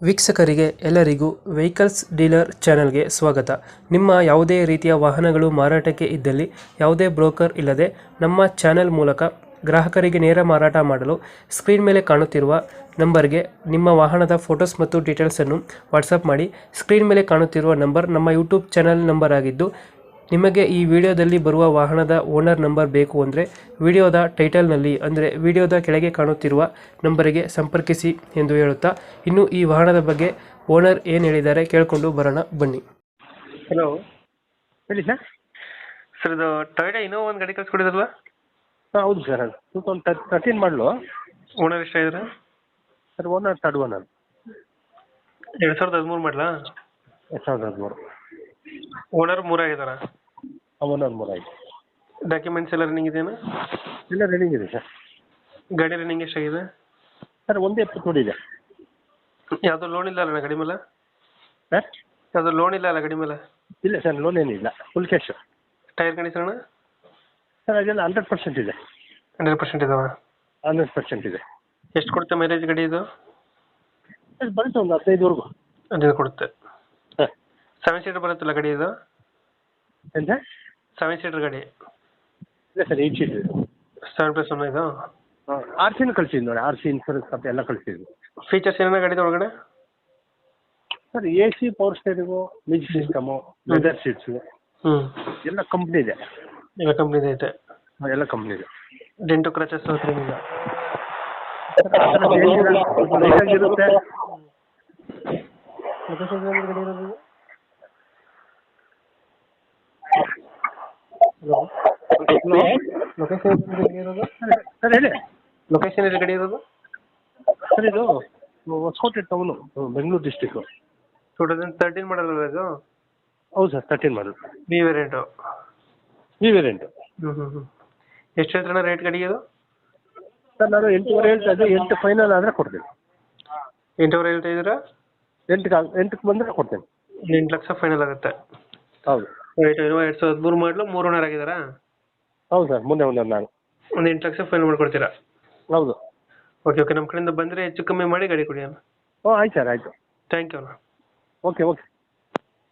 ವೀಕ್ಷಕರಿಗೆ ಎಲ್ಲರಿಗೂ vehicles dealer ಚಾನೆಲ್ಗೆ ಸ್ವಾಗತ. ನಿಮ್ಮ ಯಾವುದೇ ರೀತಿಯ ವಾಹನಗಳು ಮಾರಾಟಕ್ಕೆ ಇದ್ದಲ್ಲಿ ಯಾವುದೇ ಬ್ರೋಕರ್ ಇಲ್ಲದೆ ನಮ್ಮ ಚಾನೆಲ್ ಮೂಲಕ ಗ್ರಾಹಕರಿಗೆ ನೇರ ಮಾರಾಟ ಮಾಡಲು ಸ್ಕ್ರೀನ್ ಮೇಲೆ ಕಾಣುತ್ತಿರುವ ನಂಬರ್ಗೆ ನಿಮ್ಮ ವಾಹನದ ಫೋಟೋಸ್ ಮತ್ತು ಡೀಟೇಲ್ಸನ್ನು ವಾಟ್ಸಪ್ ಮಾಡಿ. ಸ್ಕ್ರೀನ್ ಮೇಲೆ ಕಾಣುತ್ತಿರುವ ನಂಬರ್ ನಮ್ಮ ಯೂಟ್ಯೂಬ್ ಚಾನೆಲ್ ನಂಬರ್ ಆಗಿದ್ದು, ನಿಮಗೆ ಈ ವಿಡಿಯೋದಲ್ಲಿ ಬರುವ ವಾಹನದ ಓನರ್ ನಂಬರ್ ಬೇಕು ಅಂದರೆ ವಿಡಿಯೋದ ಟೈಟಲ್ನಲ್ಲಿ ಅಂದರೆ ವಿಡಿಯೋದ ಕೆಳಗೆ ಕಾಣುತ್ತಿರುವ ನಂಬರಿಗೆ ಸಂಪರ್ಕಿಸಿ ಎಂದು ಹೇಳುತ್ತಾ, ಇನ್ನು ಈ ವಾಹನದ ಬಗ್ಗೆ ಓನರ್ ಏನು ಹೇಳಿದ್ದಾರೆ ಕೇಳಿಕೊಂಡು ಬರೋಣ ಬನ್ನಿ. ಹಲೋ, ಹೇಳಿ ಸರ್. ಸರ್ ಇದು ಟೊಯೋಟಾ ಇನ್ನೋವಾ ಒಂದು ಗಾಡಿ ಕಳಿಸ್ಕೊಡಿದ್ರಲ್ಲ? ಹಾಂ ಹೌದು ಸರ್, ಅದು 2013 ಮಾಡಲು. ಓನರ್ ಎಷ್ಟಾಗಿದ್ರೆ? Sir owner third owner. 2013 ಮಾಡಲಾ? 2013. ಓನರ್ 3 ಆಗಿದಾರ? ಓನರ್ 3 ಆಗಿದೆ. ಡಾಕ್ಯುಮೆಂಟ್ಸ್ ಎಲ್ಲ ರನ್ನಿಂಗ್ ಇದೆಯಾ? ಎಲ್ಲ ರನ್ನಿಂಗ್ ಇದೆ ಸರ್. ಗಾಡಿ ರನ್ನಿಂಗ್ ಎಷ್ಟಾಗಿದೆ? ಸರ್ 1.70 ಇದೆ. ಯಾವುದೋ ಲೋನ್ ಇಲ್ಲ ಅಲ್ಲ ಗಾಡಿ ಮೇಲೆ? ಸರ್ ಯಾವುದೋ ಲೋನ್ ಇಲ್ಲ ಅಲ್ಲ ಗಾಡಿ ಮೇಲೆ? ಇಲ್ಲ ಸರ್, ಲೋನ್ ಏನಿಲ್ಲ, full cash. Tyre condition sir ಅದೆಲ್ಲ 100% ಇದೆ. 100% ಇದಾವ? 100% ಇದೆ. ಎಷ್ಟು ಕೊಡುತ್ತೆ ಮೈಲೇಜ್ ಗಾಡಿ ಇದು? ಸರ್ ಬರುತ್ತೆ ಒಂದು 15ವರೆಗೂ. 15 ಕೊಡುತ್ತೆ. ಹಾಂ. 7 ಸೀಟರ್ ಬರುತ್ತಲ್ಲ ಗಾಡಿ ಇದು? ಏನು ಸರ್? 7 ಸೀಟರ್ ಗಾಡಿ? ಇಲ್ಲ ಸರ್, 8 ಸೀಟ್ ಇದೆ. 7+1 ಇದು? ಹಾಂ, ಆರ್ ಸಿನೂ ಕಳಿಸಿದ್ದು ನೋಡಿ, ಆರ್ ಸಿ ಇನ್ಸೂರೆನ್ಸ್ ಕಾಪಿ ಎಲ್ಲ ಕಳಿಸಿದ್ದು. ಫೀಚರ್ಸ್ ಏನೇನು ಗಾಡಿದ ಒಳಗಡೆ? Sir A C, power steering, music system, leather seats ಎಲ್ಲ ಕಂಪ್ನಿ ಇದೆ. ಎಲ್ಲ ಕಂಪ್ನಿದು ಐತೆ? ಹಾಂ, ಎಲ್ಲ ಕಂಪ್ನಿ ಇದೆ. ಡೆಂಟು ಕ್ರಚಸ್ ಏನಿಲ್ಲ? ಇರುತ್ತೆ. ಲೊಕೇಶನ್ ಗಾಡಿ ಇರೋದು? ಲೊಕೇಶನ್ ಗಾಡಿ ಇರೋದು? ಸರ್ ಹೇಳಿ. ಲೊಕೇಶನ್ ಎಲ್ಲಿ ಗಾಡಿ ಇರೋದು? ಸರ್ ಇದು ಹೊಸಕೋಟೆ ಟೌನು, ಬೆಂಗಳೂರು ಡಿಸ್ಟಿಕ್ಕು. 2013 ಮಾಡಲ್ಲ ಇದು? ಹೌದು ಸರ್, 13 ಮಾಡಲ್. B variant? ಈ ವೇರಿಯಂಟು. ಎಷ್ಟು ಹೇಳ್ತಾನೆ ರೇಟ್ ಗಾಡಿಗೆ ಇದು? ಸರ್ ನಾನು 8.5 ಹೇಳ್ತಾ ಇದ್ದೆ, 8 ಫೈನಲ್ ಆದರೆ ಕೊಡ್ತೀನಿ. 8.5 ಹೇಳ್ತಾ ಇದ್ದೀರಾ? 8ಕ್ಕೆ ಬಂದರೆ ಕೊಡ್ತೀನಿ. 8 ಲಕ್ಷ ಫೈನಲ್ ಆಗುತ್ತೆ? ಹೌದು. 2013 ಮಾಡಲು 3 ಓನರ್ ಆಗಿದ್ದಾರಾ? ಹೌದು ಸರ್, ಮುಂದೆ ಒಂದು ನಾನು ಒಂದು 8 ಲಕ್ಷ ಫೈನಲ್ ಮಾಡ್ಕೊಡ್ತೀರಾ? ಹೌದು. ಓಕೆ, ನಮ್ಮ ಕಡೆಯಿಂದ ಬಂದರೆ ಹೆಚ್ಚು ಕಮ್ಮಿ ಮಾಡಿ ಗಾಡಿ ಕೊಡಿ ಅಣ್ಣ. ಹ್ಞೂ ಆಯ್ತು ಸರ್, ಆಯಿತು. ಥ್ಯಾಂಕ್ ಯು ಅಣ್ಣ. Okay okay.